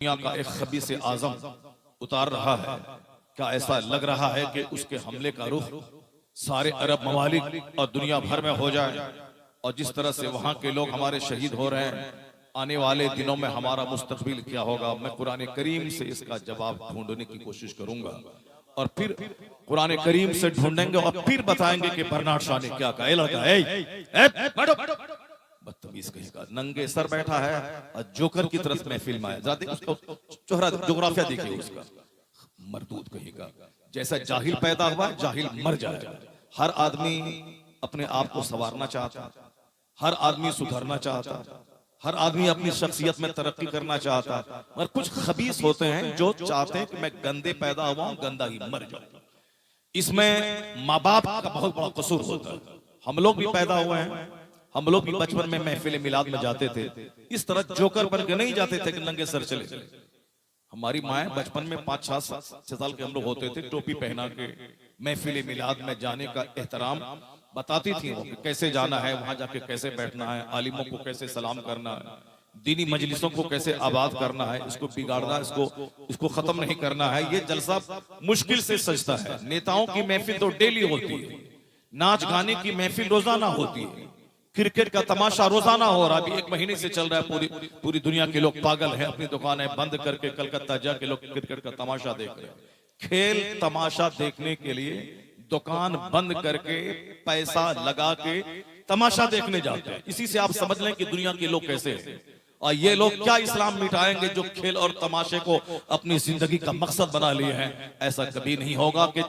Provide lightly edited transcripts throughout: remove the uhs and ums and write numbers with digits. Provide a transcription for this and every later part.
दुनिया का एक खबीस आजम उतार रहा है। क्या ऐसा लग रहा है कि उसके हमले का रुख सारे अरब ममालिक और दुनिया भर में हो जाए? और जिस तरह से वहां के लोग हमारे शहीद हो रहे हैं, आने वाले दिनों में हमारा मुस्तकबिल क्या होगा? मैं कुरान करीम से इसका जवाब ढूंढने की कोशिश करूंगा और फिर कुरान करीम से ढूंढेंगे और फिर बताएंगे कि बर्नार्ड शॉ ने क्या कहा। बदतमीज कहेगा, नंगे सर बैठा है और जोकर की तरफ महफिल में आया। उसका चेहरा जोग्राफिया देखिए उसका, मरदूद कहेगा। जैसा जाहिल पैदा हुआ जाहिल मर जाएगा। हर आदमी अपने आप को संवारना चाहता, हर आदमी सुधरना चाहता, हर आदमी अपनी शख्सियत में तरक्की करना चाहता, मगर कुछ खबीस होते हैं जो चाहते हैं कि मैं गंदे पैदा हुआ हूं, गंदा ही मर जाऊं। इसमें माँ बाप का बहुत बड़ा कसूर होता है। हम लोग भी पैदा हुए हैं, हम लोग भी बचपन में महफिल मिलाद में जाते थे, इस तरह जोकर बन के नहीं जाते थे कि नंगे सर चले। हमारी माए बचपन में 5-6 साल के हम लोग होते थे, टोपी पहना के महफिल मिलाद में जाने का एहतराम बताती थी वो, कैसे जाना है, वहां जाके कैसे बैठना है, आलिमों को कैसे सलाम करना है, दीनी मजलिसों को कैसे आबाद करना है, इसको बिगाड़ना, इसको खत्म नहीं करना है। ये जलसा मुश्किल से सजता है। नेताओं की महफिल तो डेली होती है, नाच गाने की महफिल रोजाना होती है, क्रिकेट का तमाशा रोजाना हो रहा है। अभी 1 महीने से चल रहा है। पूरी दुनिया के लोग पागल हैं, अपनी दुकानें बंद करके कलकत्ता जाके लोग क्रिकेट का तमाशा देख रहे हैं। खेल तमाशा देखने के लिए दुकान बंद करके पैसा लगा के तमाशा देखने जाते हैं। इसी से आप समझ लें कि दुनिया के लोग कैसे हैं। और ये लोग क्या इस्लाम मिटाएंगे जो खेल और तमाशे को अपनी जिंदगी का मकसद बना लिए हैं। ऐसा कभी नहीं होगा कि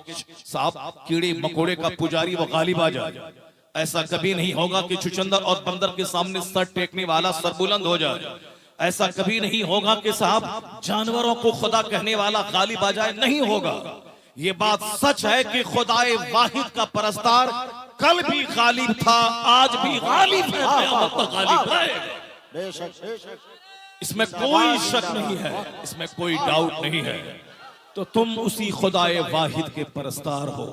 साहब कीड़े मकोड़े का पुजारी वो गालिब आ जाए। ऐसा कभी नहीं होगा कि चुचंदर और बंदर के सामने सर टेकने वाला सरबुलंद हो जाए। ऐसा कभी नहीं होगा कि साहब जानवरों को खुदा कहने वाला गालिब आ जाए। नहीं होगा। ये बात सच है कि खुदाए वाहिद का परस्तार कल भी गालिब था, आज भी गालिब है, क़यामत तक गालिब है। इसमें कोई शक नहीं है, इसमें कोई डाउट नहीं है। तो तुम उसी खुदाए वाहिद के परस्तार हो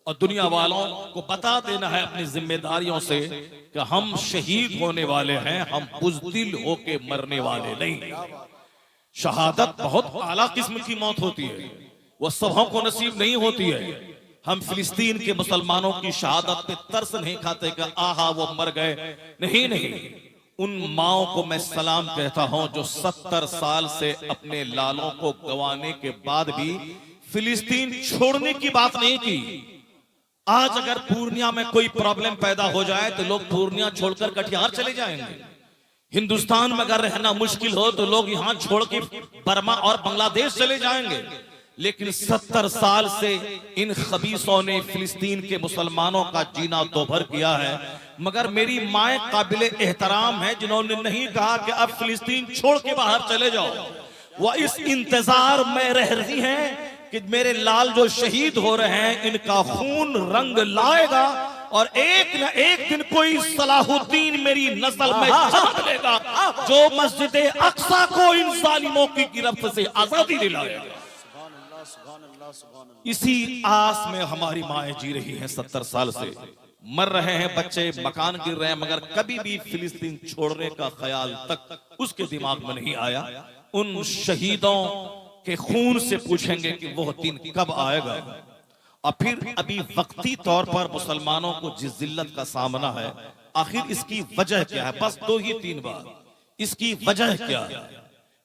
और दुनिया वालों को बता देना है अपनी जिम्मेदारियों से कि हम शहीद होने वाले हैं, हम बुज़दिल होके मरने वाले नहीं। शहादत बहुत आला किस्म की मौत होती है, वो सबों को नसीब नहीं होती है। हम फिलिस्तीन के मुसलमानों की शहादत पे तरस नहीं खाते कि आहा वो मर गए। नहीं नहीं, उन माओं को मैं सलाम कहता हूं जो 70 साल से अपने लालों को गंवाने के बाद भी फिलिस्तीन छोड़ने की बात नहीं की। आज अगर पूर्णिया में कोई प्रॉब्लम पैदा हो जाए तो लोग पूर्णिया छोड़कर कटिहार चले जाएंगे। हिंदुस्तान में अगर रहना मुश्किल हो तो लोग यहां छोड़ के बर्मा और बांग्लादेश चले जाएंगे। लेकिन 70 साल से इन खबीसों ने फिलिस्तीन के मुसलमानों का जीना दोभर किया है। मगर मेरी माए काबिले एहतराम है जिन्होंने नहीं कहा कि अब फिलिस्तीन छोड़ के बाहर चले जाओ। वह इस इंतजार में रह रही हैं कि मेरे लाल जो शहीद हो रहे हैं इनका खून रंग लाएगा और एक न एक दिन कोई सलाहुद्दीन मेरी नस्ल में जन्म लेगा जो मस्जिद अक्सा को इन जालिमों की गिरफ्त से आजादी दिलाएगा। इसी आस में हमारी माएं जी रही हैं। 70 साल से मर रहे हैं बच्चे, मकान गिर रहे हैं, मगर कभी भी फिलिस्तीन छोड़ने का ख्याल तक उसके दिमाग में नहीं आया। उन शहीदों के खून से पूछेंगे कि वो दिन कब आएगा। और फिर अभी वक्ती तौर पर मुसलमानों को जिस जिल्लत का सामना है, आखिर इसकी वजह क्या है? बस 2 ही 3 बार इसकी वजह क्या है।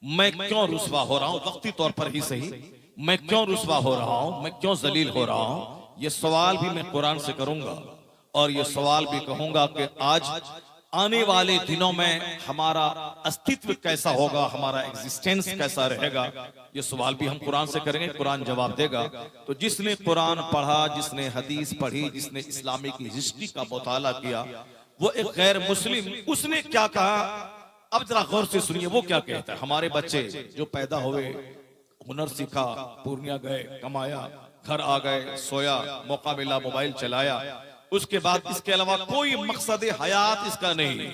मैं क्यों रुसवा हो रहा हूं? वक्ती तौर पर ही सही, मैं क्यों रुसवा हो रहा हूं, मैं क्यों जलील हो रहा हूं? ये सवाल भी मैं कुरान से करूंगा और ये सवाल भी कहूंगा कि आज आने वाले दिनों में हमारा अस्तित्व कैसा होगा, हमारा एग्जिस्टेंस कैसा रहेगा। ये सवाल भी हम कुरान से करेंगे, कुरान जवाब देगा। तो जिसने कुरान पढ़ा, जिसने हदीस पढ़ी, जिसने इस्लामिक हिस्ट्री का मुताला किया, वो एक गैर मुस्लिम उसने क्या कहा, अब जरा गौर से सुनिए वो क्या कहता है। हमारे बच्चे जो पैदा हुए, हुनर सीखा, पूर्णिया गए, कमाया, घर आ गए, सोया, मौका मिला मोबाइल चलाया, उसके बाद इसके अलावा कोई मकसद हयात इसका नहीं।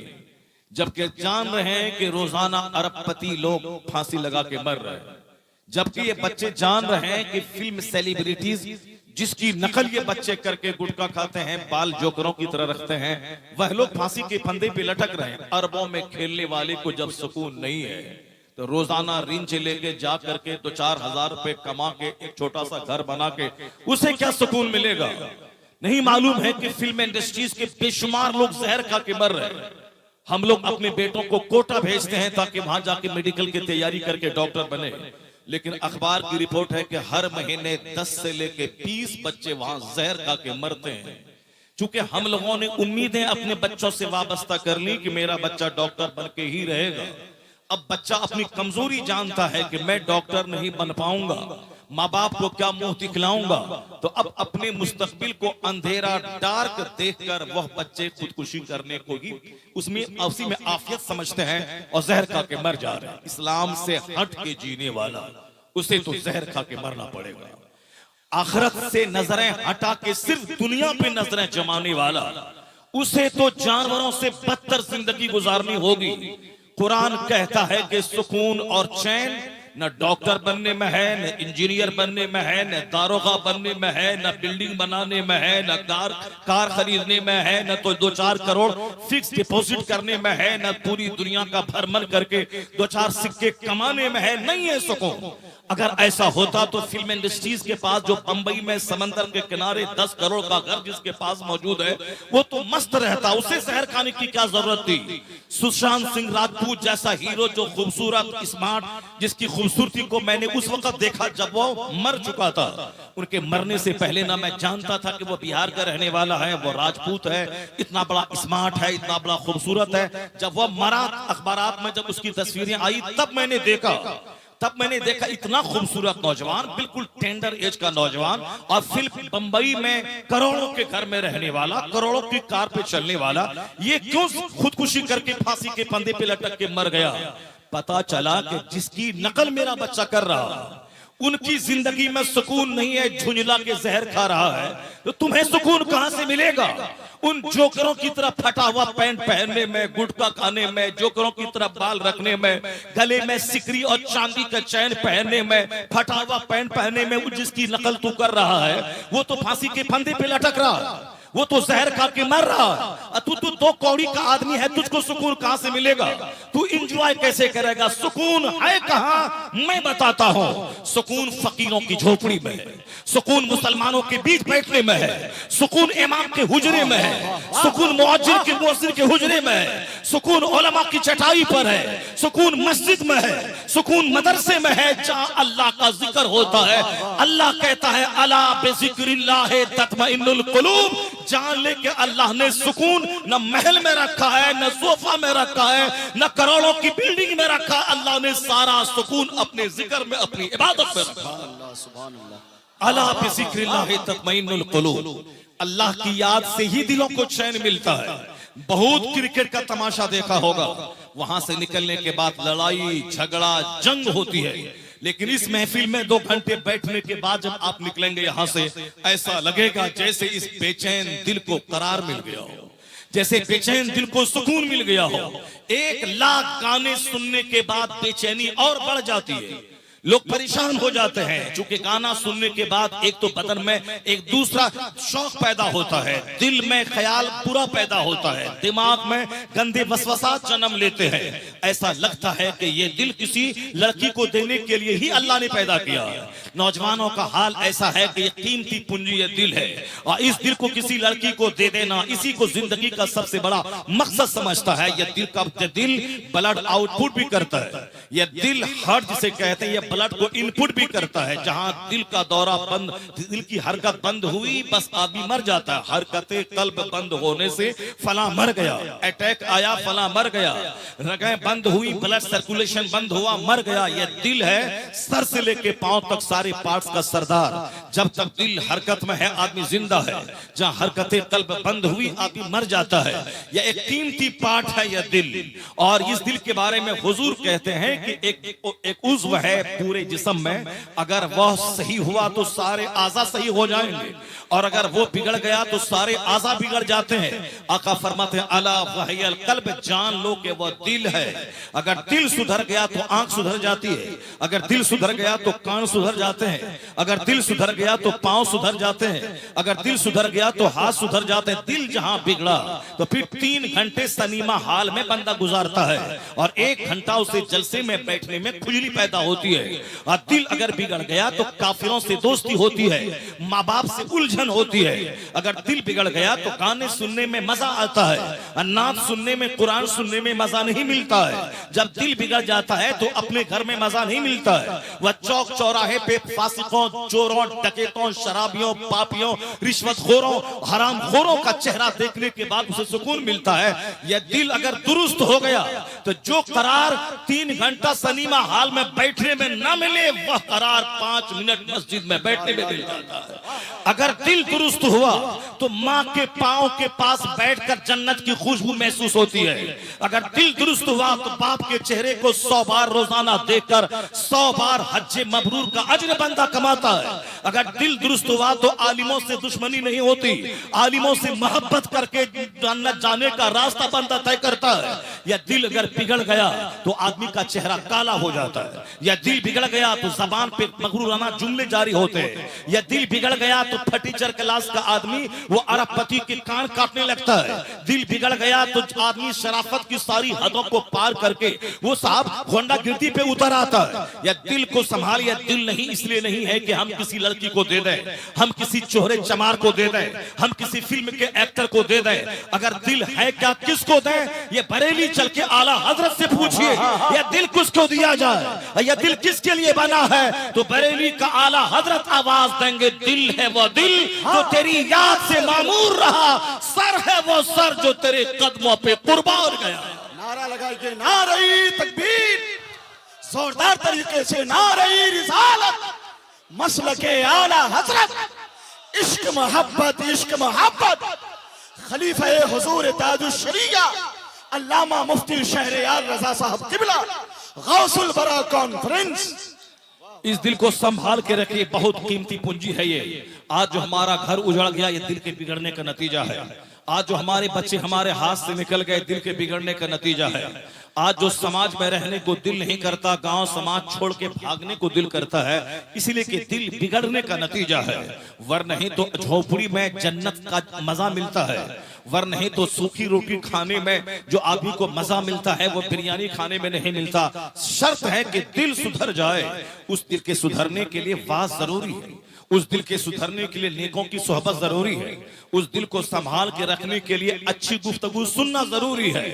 जबकि जान रहे हैं कि रोजाना अरबपति लोग फांसी लगा के मर रहे हैं। जबकि ये बच्चे जान रहे हैं कि फिल्म सेलिब्रिटीज जिसकी नकल ये बच्चे करके गुटखा खाते हैं, बाल जोकरों की तरह रखते हैं, वह लोग फांसी के फंदे पे लटक रहे हैं। अरबों में खेलने वाले को जब सुकून नहीं है तो रोजाना रिंच लेके जा करके तो 4,000 रुपए कमा के एक छोटा सा घर बना के उसे क्या सुकून मिलेगा? नहीं मालूम है कि फिल्म इंडस्ट्रीज के बेशुमार लोग जहर खा के मर रहे हैं। हम लोग अपने बेटों को कोटा भेजते हैं ताकि वहां जाके मेडिकल की तैयारी करके डॉक्टर बने, लेकिन अखबार की रिपोर्ट है कि हर महीने 10 से लेके 20 बच्चे वहां जहर खा के मरते हैं। चूंकि हम लोगों ने उम्मीदें अपने बच्चों से वाबस्ता कर ली कि मेरा बच्चा डॉक्टर बन के ही रहेगा। अब बच्चा अपनी कमजोरी जानता है कि मैं डॉक्टर नहीं बन पाऊंगा, माँ बाप को क्या मुंह दिखलाऊंगा, तो अब अपने मुस्तकबिल को अंधेरा डार्क देखकर वह बच्चे खुदकुशी करने को ही उसी में आफियत समझते हैं और जहर खा के मर जा रहे हैं। इस्लाम से हट के जीने वाला उसे तो जहर खा के मरना पड़ेगा। आखिरत से नजरें हटा के सिर्फ दुनिया पे नजरें जमाने वाला उसे तो जानवरों से बदतर जिंदगी गुजारनी होगी। कुरान कहता है कि सुकून और चैन न डॉक्टर बनने में है, न इंजीनियर बनने में है, न दारोगा बनने में है, न बिल्डिंग बनाने में है, न कार खरीदने में है, न तो 2-4 करोड़ फिक्स डिपॉजिट करने में है, न पूरी दुनिया का भ्रमण करके 2-4 सिक्के कमाने में है। नहीं है सुकून। अगर ऐसा होता तो फिल्म इंडस्ट्रीज के पास जो बंबई में समंदर के किनारे 10 करोड़ का घर जिसके पास मौजूद है वो तो मस्त रहता, उसे जहर खाने की क्या जरूरत थी? सुशांत सिंह राजपूत जैसा हीरो जो खूबसूरत स्मार्ट, जिसकी खूबसूरती को मैंने उस वक्त देखा जब वो मर चुका था। उनके मरने से पहले ना मैं जानता था कि वो बिहार का रहने वाला है, वो राजपूत है, इतना बड़ा स्मार्ट है, इतना बड़ा खूबसूरत है। जब वो मरा अखबारात में जब उसकी तस्वीरें आई तब मैंने देखा इतना खूबसूरत नौजवान, बिल्कुल टेंडर एज का नौजवान, और फिर बंबई में करोड़ों के घर में रहने वाला, करोड़ों की कार पे चलने वाला, ये क्यों खुदकुशी करके फांसी के फंदे पे लटक के मर गया? पता चला कि जिसकी नकल मेरा बच्चा कर रहा उनकी जिंदगी में सुकून नहीं है, झुंझला के जहर खा रहा है, तो तुम्हें सुकून कहां से मिलेगा? उन जोकरों की तरह फटा हुआ पैंट पहनने में, गुटखा खाने में, जोकरों की तरह बाल रखने में, गले में सिकरी और चांदी का चैन पहनने में, फटा हुआ पैंट पहनने में जिसकी नकल तू कर रहा है वो तो फांसी के फंदे पे लटक रहा है, वो तो जहर खा के मर रहा है। तू 2 कौड़ी का आदमी है, तुझको सुकून कहां से मिलेगा? तू इंजॉय कैसे करेगा? सुकून है कहां? मैं बताता हूं। सुकून फकीरों की झोपड़ी में है, सुकून मुसलमानों के बीच बैठने में है, सुकून इमाम के हुजरे में है, सुकून मुअज्जिन के मुअज्जिन के हुजरे में है, सुकून उलमा की चटाई पर है, सुकून मस्जिद में है, सुकून मदरसे में है जहां अल्लाह का जिक्र होता है। अल्लाह कहता है अला बिज़िक्रिल्लाह तत्मइन्नुल कुलूब, जान ले के अल्लाह ने सुकून न महल में रखा है, न सोफा में रखा है, न करोड़ों की बिल्डिंग में रखा है। अल्लाह ने सारा सुकून अपने जिक्र में, अपनी इबादत में रखा। अला बिज़िक्रिल्लाह तत्मइन्नुल कुलूब, अल्लाह की याद से ही दिलों को चैन मिलता है। बहुत क्रिकेट का तमाशा देखा होगा, वहां से निकलने के बाद लड़ाई झगड़ा जंग होती है, लेकिन इस महफिल में 2 घंटे बैठने के बाद जब आप निकलेंगे यहां से, ऐसा लगेगा जैसे इस बेचैन दिल को करार मिल गया हो, जैसे बेचैन दिल को सुकून मिल गया हो। 1 लाख गाने सुनने के बाद बेचैनी और बढ़ जाती है, लोग परेशान हो जाते हैं, क्योंकि गाना सुनने के बाद एक तो बदन में एक दूसरा शौक पैदा होता है, दिल में ख्याल बुरा पैदा होता है, दिमाग में गंदे वसवसात जन्म लेते हैं। ऐसा लगता है कि ये दिल किसी लड़की को देने के लिए ही अल्लाह ने पैदा किया है। नौजवानों का हाल ऐसा है कि ये कीमती पूंजी ये दिल है, और इस दिल को किसी लड़की को दे देना इसी को जिंदगी का सबसे बड़ा मकसद समझता है। यह दिल ब्लड आउटपुट भी करता है, यह दिल हार्ट जिसे कहते हैं, ब्लड को इनपुट भी करता है। जहां दिल का दौरा बंद, दिल की हरकत बंद हुई, बस आदमी मर जाता है। हरकतें कल्ब बंद होने से फला मर गया, अटैक आया फला मर गया, रगें बंद हुई, ब्लड सर्कुलेशन बंद हुआ, मर गया। यह दिल है सर से लेके पांव तक सारे पार्ट्स का सरदार। जब तक दिल हरकत में है आदमी जिंदा है, जहां हरकतें कल्ब बंद हुई आदमी मर जाता है। यह एक कीमती पार्ट है यह दिल, और इस दिल के बारे में हुजूर कहते हैं कि एक उज़्व है पूरे जिस्म में, अगर वह सही हुआ तो सारे आज़ा सही हो जाएंगे, और अगर वो बिगड़ गया तो सारे आज़ा बिगड़ जाते हैं। आका फरमाते हैं अला वहियल कल्ब, जान लो कि वह दिल है। अगर दिल सुधर गया तो आंख सुधर जाती है, अगर दिल सुधर गया तो कान सुधर जाते हैं, अगर दिल सुधर गया तो पांव सुधर जाते हैं, अगर दिल सुधर गया तो हाथ सुधर जाते हैं। दिल जहां बिगड़ा तो फिर 3 घंटे सनीमा हाल में बंदा गुजारता है, और 1 घंटा उसे जलसे में बैठने में खुजली पैदा होती है। और दिल अगर बिगड़ गया तो काफिरों से दोस्ती होती है, माँ बाप से उलझन होती है। अगर दिल बिगड़ गया तो गाने सुनने में मजा आता है, नात सुनने में, कुरान सुनने में मजा नहीं मिलता है। जब दिल बिगड़ जाता है तो अपने घर में मजा नहीं मिलता है। वह चौक चौराहे पे फासिकों, चोरों, डकैतों, शराबियों, पापियों, रिश्वतखोरों, हरामखोरों का चेहरा देखने के बाद उसे सुकून मिलता है। यह दिल अगर दुरुस्त हो गया तो जो करार 3 घंटा सनीमा हाल में बैठने में न मिले, वह करार 5 मिनट मस्जिद में बैठने में मिल जाता है। अगर दिल दुरुस्त हुआ तो माँ के पांव के पास बैठकर जन्नत की खुशबू महसूस होती है। अगर दिल दुरुस्त हुआ तो बाप के चेहरे को 100 बार रोजाना देखकर 100 बार हज्जे मबरूर का अजर बंदा कमाता है। अगर दिल दुरुस्त हुआ तो आलिमों से दुश्मनी नहीं होती, आलिमों से मोहब्बत करके जन्नत जाने का रास्ता बंदा तय करता है। या दिल अगर बिगड़ गया तो आदमी का चेहरा काला हो जाता है। या दिल बिगड़ गया तो जबान पे मगरूराना जुमले जारी होते हैं। या दिल बिगड़ गया तो फटीचर क्लास का आदमी वो अरबपति के कान काटने लगता है। दिल बिगड़ गया तो आदमी शराफत की सारी हदों को पार करके वो साहब होंडा गिरती पे उतर आता है। या दिल को संभाल, या दिल नहीं इसलिए नहीं है कि हम किसी लड़की को दे दें, हम किसी चोहरे चमार को दे दें, हम किसी फिल्म के एक्टर को दे दें। अगर दिल है क्या किसको दें, ये बरेली चल के आला हजरत से पूछिए, यह दिल किसको दिया जाए, यह दिल किसके लिए बना है, तो बरेली का आला हजरत आवाज देंगे, दिल है वो दिल जो तेरी याद से मामूर रहा, सर है वो सर जो तेरे कदमों पे कुर्बान गया। नारा लगाइए, नारे तकबीर, जोरदार तरीके से नारे रिसालत, मसलके आला हजरत, इश्क मोहब्बत, इश्क मोहब्बत, खलीफा हुजूर ताजुश शरिया अल्लामा मुफ्ती शहरयार रजा साहब किबला गौसुल बरा कॉन्फ्रेंस। इस दिल को संभाल के रखिए, बहुत कीमती पूंजी है ये। आज जो हमारा घर उजड़ गया ये दिल के बिगड़ने का नतीजा है। आज जो हमारे बच्चे हमारे हाथ से निकल गए दिल के बिगड़ने का नतीजा है। आज जो समाज में रहने को दिल नहीं करता, गांव समाज छोड़ के भागने को दिल करता है, इसलिए कि दिल बिगड़ने का नतीजा है। वर नहीं तो झोपड़ी में जन्नत का मजा मिलता है, वर नहीं तो सूखी रोटी खाने में जो आदमी को मजा मिलता है वो बिरयानी खाने में नहीं मिलता। शर्त है कि दिल सुधर जाए। उस दिल के सुधरने के लिए वाज जरूरी है, उस दिल के सुधरने के लिए नेकों की सोहबत जरूरी है, उस दिल को संभाल के रखने के लिए अच्छी गुफ्तगू सुनना जरूरी है।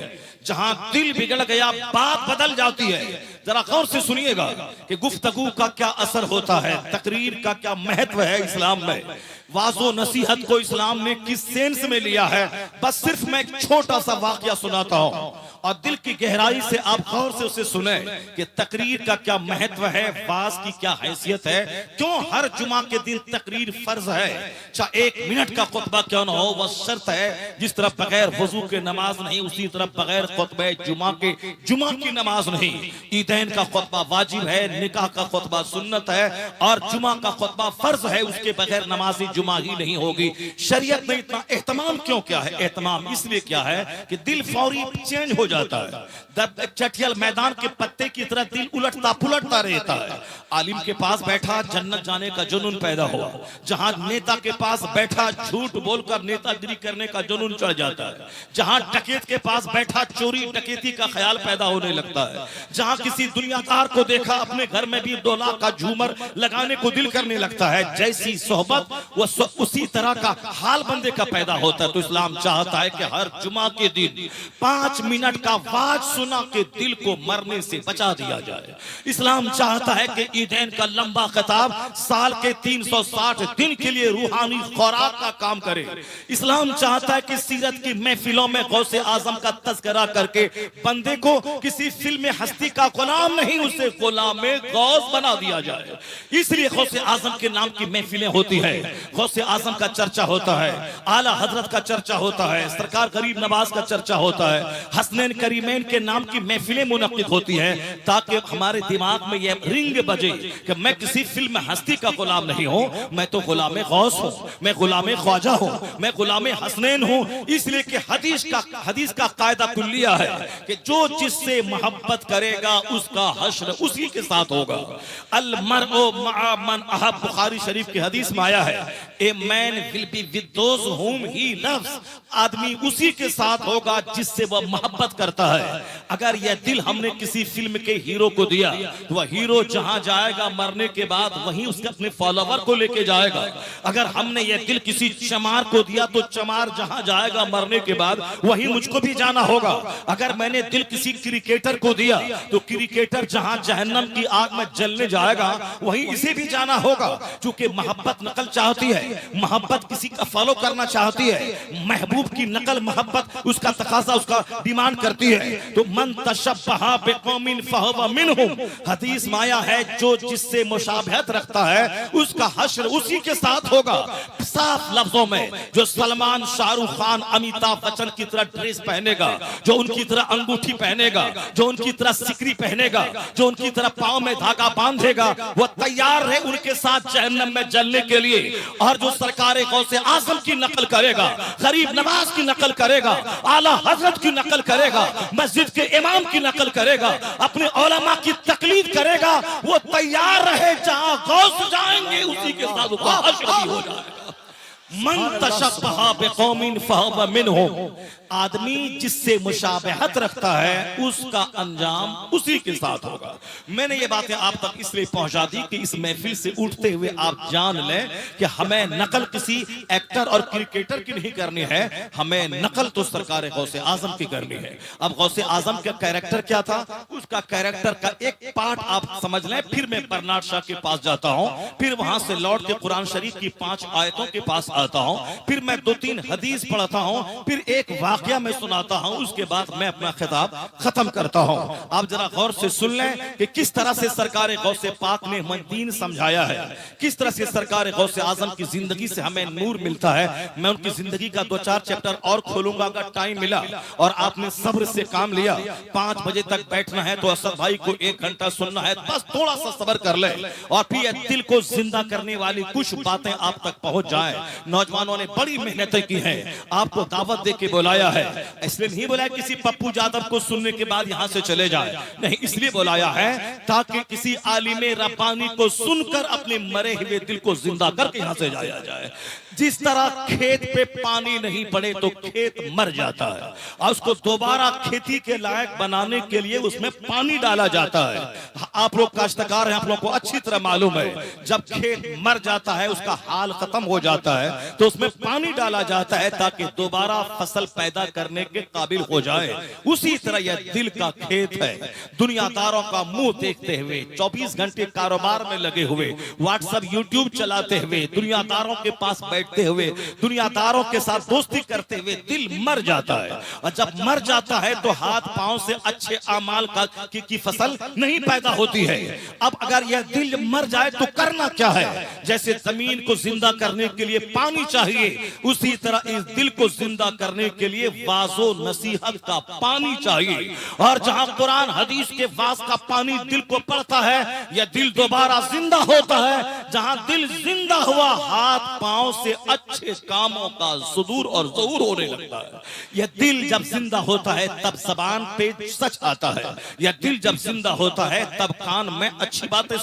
जहां दिल बिगड़ गया बात बदल जाती है। जरा गौर से सुनिएगा कि गुफ्तगू का क्या असर होता है, तकरीर का क्या महत्व है इस्लाम में। वाजो नसीहत को इस्लाम ने किस सेंस में लिया है, बस सिर्फ मैं एक छोटा सा वाकया सुनाता हूं और दिल की गहराई से आप गौर से उसे सुने कि तकरीर का क्या महत्व है, वाज की क्या हैसियत है, क्यों हर जुमा के दिन तकरीर फर्ज है। चाहे 1 मिनट का खुतबा क्यों ना हो, वह शर्त है। जिस तरह बगैर वजू के नमाज नहीं, उसी तरह बगैर खुतबे जुमा की नमाज नहीं। ईदैन का खुतबा वाजिब है, निकाह का खुतबा सुन्नत है और जुमा का खुतबा फर्ज है। उसके बगैर नमाज जुमा ही नहीं होगी। शरीयत ने इतना एहतमाम क्यों किया है? एहतमाम इसलिए क्या है कि दिल फौरी चेंज हो जाता है। चटियल मैदान के पत्ते की तरह दिल उलटता पुलटता रहता है। आलिम के पास बैठा जन्नत जाने का जुनून पैदा हुआ, जहां नेता के पास बैठा झूठ बोलकर नेतागिरी करने का जुनून चढ़ जाता है। जहां डकैत के पास बैठा चोरी डकैती का ख्याल पैदा होने लगता है। जहां किसी दुनियादार को देखा अपने घर में भी 2 लाख का झूमर लगाने को दिल करने लगता है। जैसी सोहबत वो उसी तरह का हाल बंदे का पैदा होता है। तो इस्लाम चाहता है कि हर जुमा के दिन 5 मिनट का वाज सुना के दिल को मरने से बचा दिया जाए। इस्लाम चाहता है कि ईदैन का लंबा खिताब साल के 360 दिन के लिए रूहानी खुराक का काम करे। इस्लाम चाहता है कि सीरत की महफिलों में गौसे आजम का तज़किरा करके बंदे को किसी फिल्म हस्ती का गुलाम नहीं, उसे गुलाम गौस बना दिया जाए। इसलिए गौसे आजम के नाम की महफिलें होती है, गौसे आजम का चर्चा होता है, आला हजरत का चर्चा होता है, सरकार गरीब नवाज का चर्चा होता है, हसनैन करीमैन के नाम की महफिलें मुनक्किद होती है ताकि हमारे दिमाग में यह रिंग बजे कि मैं किसी फिल्म हस्ती का गुलाम नहीं हूं, मैं तो गुलाम गौस हूं, मैं गुलाम ख्वाजा हूं, मैं गुलाम हसनैन हूं। इसलिए कि हदीस का कायदा कुल्लिया है कि जो जिससे मोहब्बत करेगा उसका हश्र उसी के साथ होगा। अल मरउ मअ मन अहब, बुखारी शरीफ की हदीस में आया है, a man will be with those हुम ही लव्स, आदमी उसी के साथ होगा जिससे वह मोहब्बत करता है। अगर यह दिल हमने किसी फिल्म के हीरो को दिया तो वह हीरो जहां जाएगा मरने के बाद वहीं उसके अपने फॉलोवर को लेके जाएगा। अगर हमने यह दिल किसी चमार को दिया तो चमार जहां जाएगा मरने के बाद वहीं मुझको भी जाना होगा। अगर मैंने दिल किसी क्रिकेटर को दिया तो क्रिकेटर जहां जहन्नम की आग में जलने जाएगा वहीं इसे भी जाना होगा। क्योंकि मोहब्बत नकल चाहती है, मोहब्बत किसी का फॉलो करना चाहती है, महबूब की नकल मोहब्बत उसका तकाजा उसका डिमांड करती है। तो मन तशब्बहा बिकौमिन फहुवा मिनहुम, हदीस में आया है जो जिससे मुशाबहत रखता है उसका हश्र उसी के साथ होगा। साफ लफ्जों में जो सलमान, शाहरुख खान, अमिताभ बच्चन की तरह ड्रेस पहनेगा, जो उनकी तरह अंगूठी पहनेगा, जो उनकी तरह सिकरी पहनेगा, जो उनकी तरह पांव में धागा बांधेगा, वो तैयार है उनके साथ जहन्नम में जलने के लिए। और जो सरकार गौसे आजम की नकल करेगा, गरीब नवाज की नकल करेगा, आला हजरत की नकल करेगा, मस्जिद के इमाम की नकल करेगा, अपने उलमा की तकलीद करेगा, वो तैयार रहे जहां गौस जाएंगे उसी के साथ उसका हश्र भी हो जाएगा। मन तशब्बहा बिकौमिन फहुवा मिनहुम, आदमी जिससे मुशाबहत रखता है उसका अंजाम उसी के साथ होगा। मैंने ये बातें आप तक इसलिए पहुंचा दी कि इस महफिल से उठते हुए आप जान लें कि हमें नकल किसी एक्टर और क्रिकेटर की नहीं करनी है, हमें नकल तो सरकार गौसे आजम की करनी है। अब गौसे आजम का कैरेक्टर क्या था, उसका कैरेक्टर का एक पार्ट आप समझ लें, फिर मैं बर्नार्ड शाह के पास जाता हूं, फिर वहां से लौट के कुरान शरीफ की 5 आयतों के पास आता हूं, फिर मैं 2-3 हदीस पढ़ता हूं, फिर एक वाकया मैं सुनाता हूं, उसके बाद मैं अपना खिताब खत्म करता हूं। आप जरा गौर से सुन लें कि किस तरह से सरकार गौसे पाक ने हमें दीन समझाया है, किस तरह से सरकार गौसे आजम की जिंदगी से हमें नूर मिलता है। मैं उनकी जिंदगी का 2-4 चैप्टर और खोलूंगा अगर टाइम मिला और आपने सब्र से काम लिया। 5 बजे तक बैठना है तो असद भाई को 1 घंटा सुनना है, बस थोड़ा सा सब्र कर ले और फिर दिल को जिंदा करने वाली कुछ बातें आप तक पहुंच जाए। नौजवानों ने बड़ी मेहनतें की हैं, आपको दावत दे के बुलाया है, इसलिए नहीं बुलाया किसी पप्पू यादव को सुनने के बाद यहां से चले जाए, नहीं, इसलिए बुलाया है ताकि किसी आलिमे रब्बानी को सुनकर अपने मरे हुए दिल को जिंदा करके यहां से जाया जाए। जिस तरह खेत पे पानी नहीं पड़े तो खेत मर जाता है और उसको दोबारा खेती के लायक बनाने के लिए उसमें पानी डाला जाता है। आप लोग काश्तकार हैं, आप लोग को अच्छी तरह मालूम है, जब खेत मर जाता है उसका हाल खत्म हो जाता है तो उसमें पानी डाला जाता है ताकि दोबारा फसल पैदा करने के काबिल हो जाए। उसी तरह यह दिल का खेत है। दुनियादारों का मुंह देखते हुए, 24 घंटे कारोबार में लगे हुए, व्हाट्सएप यूट्यूब चलाते हुए, दुनियादारों के पास बैठते हुए, दुनियादारों के साथ दोस्ती करते हुए दिल मर जाता है। और जब मर जाता है तो हाथ पांव से अच्छे अमाल की फसल नहीं पैदा होती है। अब अगर यह दिल मर जाए तो करना क्या है? जैसे जमीन को जिंदा करने के लिए पानी चाहिए, उसी तरह इस दिल को जिंदा करने के लिए वाजो नसीहत का पानी चाहिए। और जहां कुरान हदीस के वाज का पानी दिल को पड़ता है, यह दिल दोबारा जिंदा होता है। जहां दिल जिंदा हुआ, हाथ पांव से अच्छे कामों का सुदूर और ज़हूर होने लगता है। यह दिल जब जिंदा होता है तब जबान पे सच आता है। यह दिल जब जिंदा होता है तब कान में अच्छी बातें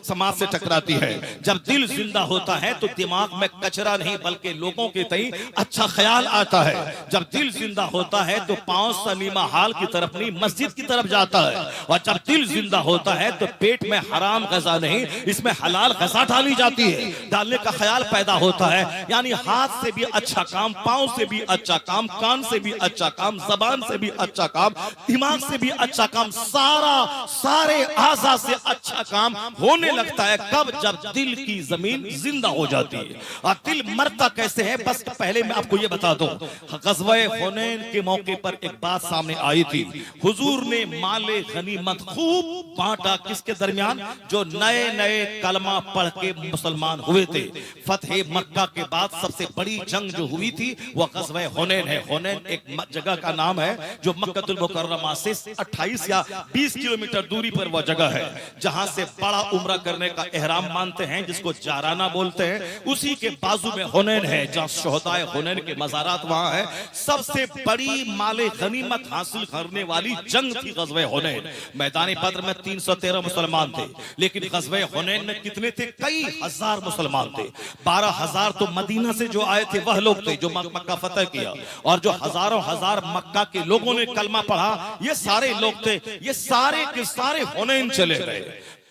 समाज से टकराती है। जब दिल जिंदा होता है तो दिमाग में कचरा नहीं बल्कि लोगों के तई अच्छा ख्याल आता है। जब दिल जिंदा होता है तो पांव सलीमा हाल की तरफ नहीं मस्जिद की तरफ जाता है। और जब दिल जिंदा होता है तो पेट में हराम गज़ा नहीं, इसमें हलाल गज़ा डाली जाती है, डालने का ख्याल पैदा होता है। यानी हाथ से भी अच्छा काम, पांव से भी अच्छा काम, कान से भी अच्छा काम, जबान से भी अच्छा काम, दिमाग से भी अच्छा काम, सारे आज़ा से अच्छा काम होने लगता है। कब? जब दिल की जमीन जिंदा हो जाती है। और दिल मरता कैसे है, बस पहले मैं आपको ये बता दूं, ग़ज़वा हुनैन के मौके पर एक बात सामने आई थी। हुजूर ने माले गनीमत खूब बांटा, किसके दरमियान? जो नए नए कलमा पढ़ के मुसलमान हुए थे। फतह मक्का के बाद सबसे बड़ी जंग जो हुई थी वह ग़ज़वा हुनैन है। हुनैन एक जगह का नाम है जो मक्कतुल मुकर्रमा से 28 या 20 किलोमीटर दूरी पर वह जगह है जहां से बड़ा उम्रा करने का एहराम मानते हैं, जिसको जाराना बोलते हैं। उसी के बाजू में हुनैन है जहां शुहदाए हुनैन के मज़ारात वहां है। सबसे बड़ी माले गनीमत हासिल करने वाली जंग थी ग़ज़वा हुनैन। मैदान बद्र में 313 मुसलमान थे, लेकिन ग़ज़वा हुनैन में कितने थे? कई हजार मुसलमान थे। 12,000 तो मदीना से जो आए थे वह लोग थे जो मक्का फतह किया, और जो हजारों हजार मक्का के लोगों ने कलमा पढ़ा, ये सारे लोग थे। ये सारे के सारे हुनैन चले गए।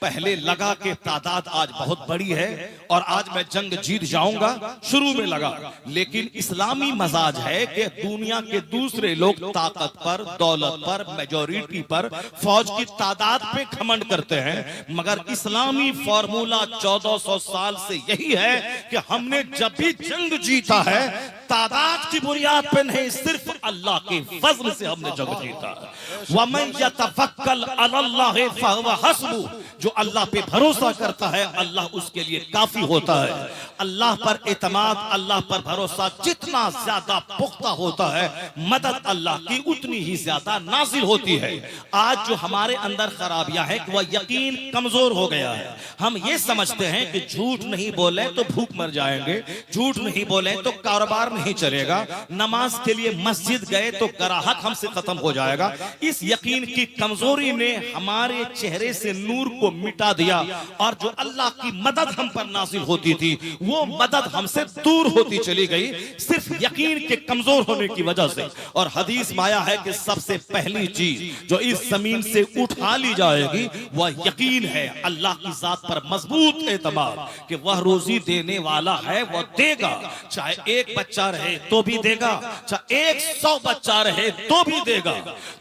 पहले लगा कि तादाद आज बहुत बड़ी है और आज मैं जंग जीत जाऊंगा, शुरू में लगा। लेकिन इस्लामी मजाज है कि दुनिया के दूसरे लोग ताकत पर, दौलत पर, मेजॉरिटी पर, फौज की तादाद पे घमंड करते हैं, मगर इस्लामी फॉर्मूला 1400 साल से यही है कि हमने जब भी जंग जीता है तादाद की बुनियाद पे नहीं, सिर्फ अल्लाह के फज़ल से हमने जंग जीता है। वमन यतवक्कल अलल्लाह फहुव हस्बुह, जो अल्लाह पे भरोसा करता है अल्लाह उसके लिए काफी होता है। अल्लाह पर एतमाद, अल्लाह पर भरोसा जितना ज्यादा पुख्ता होता है, मदद अल्लाह की उतनी ही ज्यादा नाजिल होती है। आज जो हमारे अंदर खराबियां है कि वह यकीन कमजोर हो गया है। हम ये समझते हैं कि झूठ नहीं बोले तो भूख मर जाएंगे, झूठ नहीं बोले तो कारोबार नहीं चलेगा, नमाज के लिए मस्जिद गए तो ग्राहक हमसे खत्म हो जाएगा। इस यकीन की कमजोरी ने हमारे चेहरे से नूर को मिटा दिया, और जो अल्लाह की मदद हम पर नाजिल होती थी वो मदद हमसे दूर होती चली गई, सिर्फ यकीन के कमजोर होने की वजह से। और हदीस में आया है कि सबसे पहली चीज जो इस जमीन से उठा ली जाएगी वह यकीन है, अल्लाह की जात पर मजबूत एतमाद कि वह रोजी देने वाला है, वह देगा। चाहे एक बच्चा रहे तो भी देगा, चाहे 100 बच्चा रहे तो भी देगा,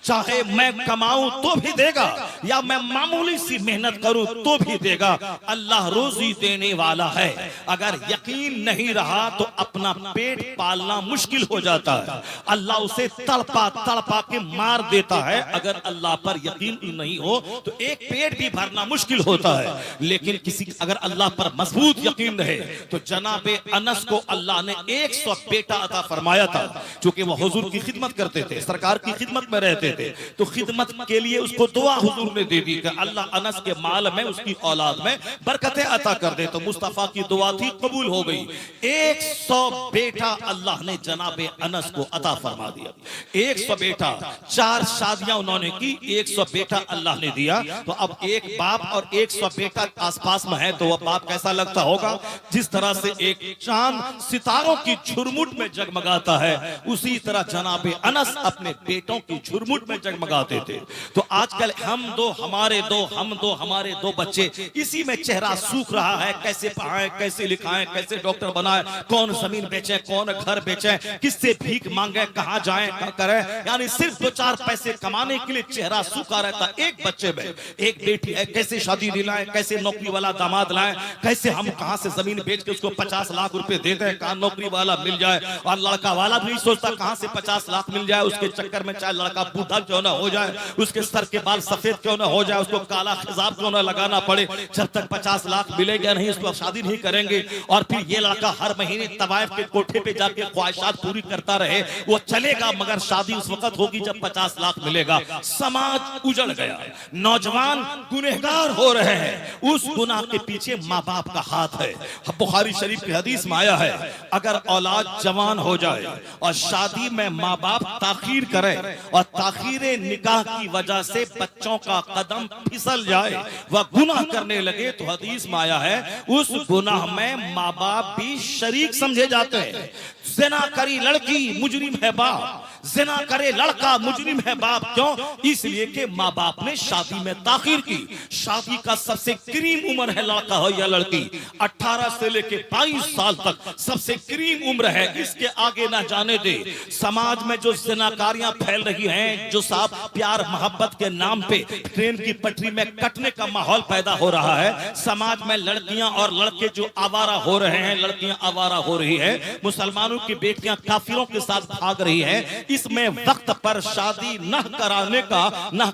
चाहे मैं कमाऊं तो भी देगा, या मैं मामूली सी मेहनत करूं तो भी देगा। अल्लाह रोजी देने वाला है। अगर यकीन नहीं रहा तो अपना पेट पालना मुश्किल हो जाता है। अल्लाह उसे तड़पा तड़पा के मार देता है। अगर अल्लाह पर यकीन नहीं हो तो एक पेट भी भरना मुश्किल होता है। लेकिन अगर अल्लाह पर मजबूत यकीन रहे तो जनाबे अनस को अल्लाह ने 100 बेटा अता फरमाया था, क्योंकि वह हुजूर की खिदमत करते थे, सरकार की खिदमत में रहते थे। तो खिदमत के लिए उसको दुआ हुजूर ने दे दी कि अल्लाह अनस के माल में, उसकी औलाद में बरकतें अता कर दे। तो मुस्तफा की दुआ थी, कबूल हो गई। 100 बेटा अल्लाह ने जनाबे अनस को अता फरमा दिया। 100 बेटा, 4 शादियां उन्होंने की, 100 बेटा अल्लाह ने दिया। तो अब एक बाप और 100 बेटा आसपास में है तो वह बाप कैसा लगता होगा? जिस तरह से एक चांद सितारों की झुरमुट में जगमगाता है, उसी तरह जनाबे अनस अपने बेटों की झुरमुट में जगमगाते थे। तो आजकल हम दो हमारे दो, हम दो हमारे दो बच्चे, इसी में चेहरा सूख रहा है। कैसे पढ़ाएं, कैसे लिखाएं, कैसे डॉक्टर बनाएं, कौन जमीन बेचे, कौन घर बेचे, किससे भीख मांगे, कहां जाएं, क्या करें। यानी सिर्फ 2-4 पैसे कमाने के लिए चेहरा सूखा रहता। एक बच्चे में एक बेटी है, कैसे शादी दिलाएं, कैसे नौकरी वाला दामाद लाएं, कैसे हम कहां से जमीन बेच के उसको 50 लाख रुपए दे दें, कहां नौकरी वाला मिल जाए। और लड़का वाला भी सोचता कहां से 50 लाख मिल जाए। उसके चक्कर में चाहे लड़का बूढ़ा क्यों ना हो जाए, उसके सर के बाल सफेद क्यों ना हो जाए, उसको काला खिजाब क्यों ना लगाना पड़े, जब तक 50 लाख मिलेगा नहीं उसको शादी नहीं करेंगे। और फिर ये लड़का हर महीने तवाइफ के कोठे पे जाके ख्वाहिशात पूरी करता रहे, वो चलेगा, मगर शादी उस वक्त होगी जब 50 लाख मिलेगा। समाज उजड़ गया, नौजवान गुनहगार हो रहे हैं। उस गुनाह के पीछे माँ बाप का हाथ है। बुखारी शरीफ की हदीस में आया है, अगर औलाद जवान हो जाए और शादी में माँ बाप ताखीर करे और ताखीरे निकाह की वजह से बच्चों का कदम फिसल जाए, वह गुनाह करने लगे, तो हदीस में आया है उस गुनाह में माँ बाप भी शरीक समझे जाते हैं। ज़िना करी लड़की मुजरिम है बाप, ज़िना करे लड़का मुजरिम है बाप। क्यों? इसलिए कि माँ बाप ने शादी में ताखीर की। शादी का सबसे करीम उम्र है लड़का हो या लड़की, 18 से लेके 22 साल तक सबसे करीम उम्र है, इसके आगे ना जाने दे। समाज समाज में जो जिनाकारियां फैल रही हैं, जो साहब प्यार मोहब्बत के नाम पे ट्रेन की पटरी में कटने का माहौल पैदा हो रहा है, समाज में लड़कियां और लड़के जो आवारा हो रहे हैं, लड़कियां आवारा हो रही है, मुसलमानों की बेटियां काफिरों के साथ भाग रही हैं, इसमें वक्त पर शादी न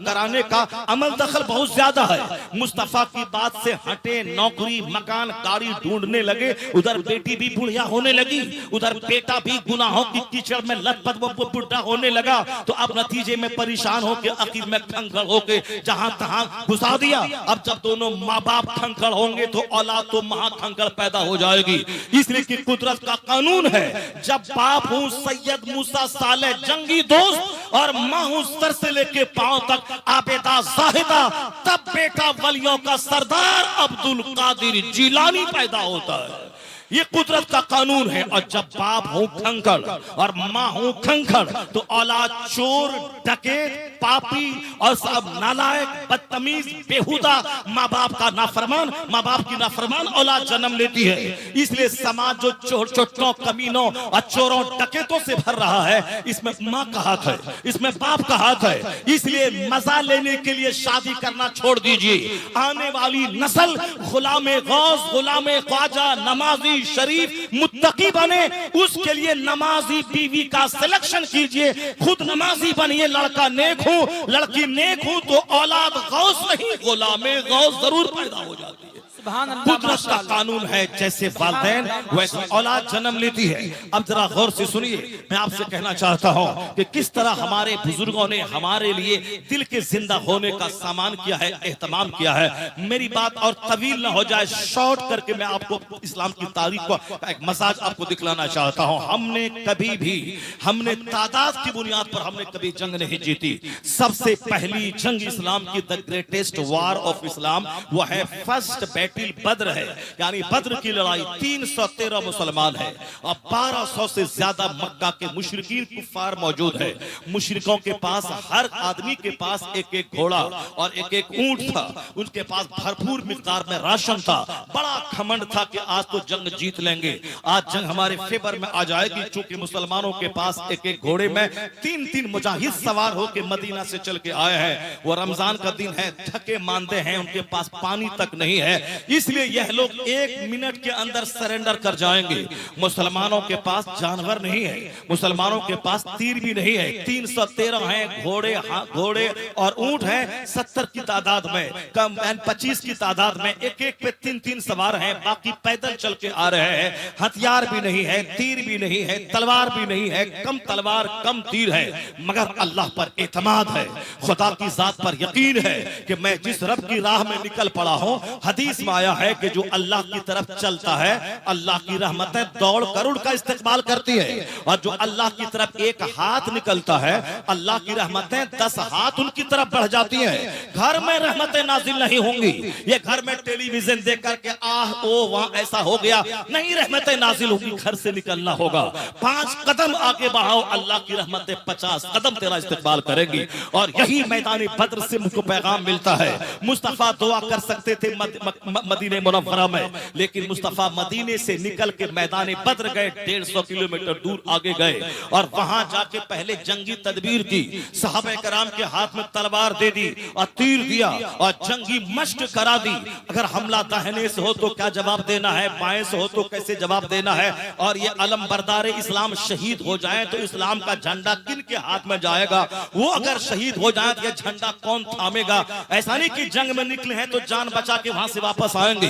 कराने का अमल दखल बहुत ज्यादा है। मुस्तफा की बात से हटे, नौकरी मकान गाड़ी ढूंढने लगे, उधर बेटी भी बुढ़िया होने लगी, उधर बेटा भी गुनाहों की कीचड़ में लथपथ बुढ़ा होने लगा। तो अब नतीजे में परेशान होकर आखिर में खंखड़ होके जहां तहां घुसा दिया। अब जब दोनों माँ बाप खंखड़ होंगे तो औलाद तो महाखंखड़ पैदा हो जाएगी। इसलिए कि कुदरत का कानून है, जब बाप हूं सैयद मूसा साले जंगी दोस्त और माँ हूं सर से लेके पांव तक आबेदा जाहिदा, तब बेटा वलियों का सरदार अब्दुल कादिर जिलानी पैदा होता है। ये कुदरत का कानून है। और जब बाप हो खंखड़ और माँ हो खंखड़ तो औलाद चोर, डकैत, पापी और सब नालायक, बदतमीज, बेहुदा, माँ बाप का नाफरमान, माँ बाप की नाफरमान औलाद जन्म लेती है। इसलिए समाज जो चोरों, कमीनों और चोरों, डकैतों से भर रहा है, इसमें माँ का हाथ है, इसमें बाप का हाथ है। इसलिए मजा लेने के लिए शादी करना छोड़ दीजिए। आने वाली नस्ल गुलामे गौस, गुलामे ख्वाजा, नमाजी शरीफ, मुत्तकी बने, उसके लिए नमाजी बीवी का सिलेक्शन कीजिए। खुद नमाजी बनिए, लड़का नेक हो, लड़की नेक हो तो औलाद गौस नहीं, गुलामे गौस जरूर पैदा हो जाती है। कुदरत का कानून है, जैसे वालिदैन वैसे औलाद जन्म लेती है। अब जरा गौर से सुनिए, मैं आपसे कहना चाहता हूं कि किस तरह हमारे बुजुर्गों ने हमारे लिए दिल के जिंदा होने का सामान किया है, एहतमाम किया है। मेरी बात और तवील ना हो जाए, शॉर्ट करके मैं आपको इस्लाम की तारीख का एक मसाज आपको दिखलाना चाहता हूं। हमने तादाद की बुनियाद पर हमने कभी जंग नहीं जीती। सबसे पहली जंग इस्लाम की, the greatest war of Islam, वो है फर्स्ट बैटल बद्र है। यानी बद्र की लड़ाई 313 मुसलमान है और 1200 से ज्यादा मक्का के मुशरिकीन कुफार मौजूद है। मुशरिकों के पास, हर आदमी के पास एक एक घोड़ा और एक एक ऊंट था। उनके पास भरपूर मिकदार में राशन था। बड़ा घमंड था कि आज तो जंग जीत लेंगे, आज जंग हमारे फेवर में आ जाएगी। चूंकि मुसलमानों के पास एक एक घोड़े में 3-3 मुजाहिद सवार होकर मदीना से चल के आए हैं। वो रमजान का दिन है, थके मानते हैं, उनके पास पानी तक नहीं है, इसलिए यह लोग 1 मिनट के अंदर सरेंडर कर जाएंगे। मुसलमानों के पास जानवर नहीं है, मुसलमानों के पास तीर भी नहीं है। 313 हैं, घोड़े और ऊंट हैं 70 की तादाद में, कम 25 की तादाद में, एक एक पे 3-3 सवार हैं, बाकी पैदल चल के आ रहे हैं। हथियार भी नहीं है, तीर भी नहीं है, तलवार भी नहीं है, कम तलवार कम तीर है, मगर अल्लाह पर एतमाद है, खुदा की जात पर यकीन है कि मैं जिस रब की राह में निकल पड़ा हूं। हदीस में आया है कि जो अल्लाह की तरफ चलता है, अल्लाह की रहमतें दौड़ कर उनका इस्तेमाल करती है, और जो अल्लाह की तरफ एक हाथ निकलता है, अल्लाह की रहमतें 10 हाथ उनकी तरफ बढ़ जाती हैं। घर में रहमतें नाजिल नहीं होंगी, ये घर में टेलीविजन देख करके आह ओ वहां ऐसा हो गया नहीं, रहमतें नाजिल होगी, घर से निकलना होगा। 5 कदम आगे बढ़ाओ, अल्लाह की रहमतें 50 कदम तेरा इस्तेमाल करेंगी। और यही मैदानी बद्र से मुझको पैगाम मिलता है। मुस्तफा दुआ कर सकते थे मदीने मुनव्वरा में, लेकिन मुस्तफा मदीने से निकल के मैदान बद्र गए, 150 किलोमीटर दूर आगे गए और वहां जाके पहले जंगी तदबीर की। सहाबा कराम के हाथ में तलवार दे दी और तीर दिया और जंगी मश्क करा दी। अगर हमला दाहिने से हो तो क्या जवाब देना है, बाएं से हो तो कैसे जवाब देना है। और ये अलम बरदार इस्लाम शहीद हो जाए तो इस्लाम का झंडा किन के हाथ में जाएगा, वो अगर शहीद हो जाए तो ये झंडा कौन थामेगा। ऐसा नहीं कि जंग में निकले हैं तो जान बचा के वहां से वापस आएंगे।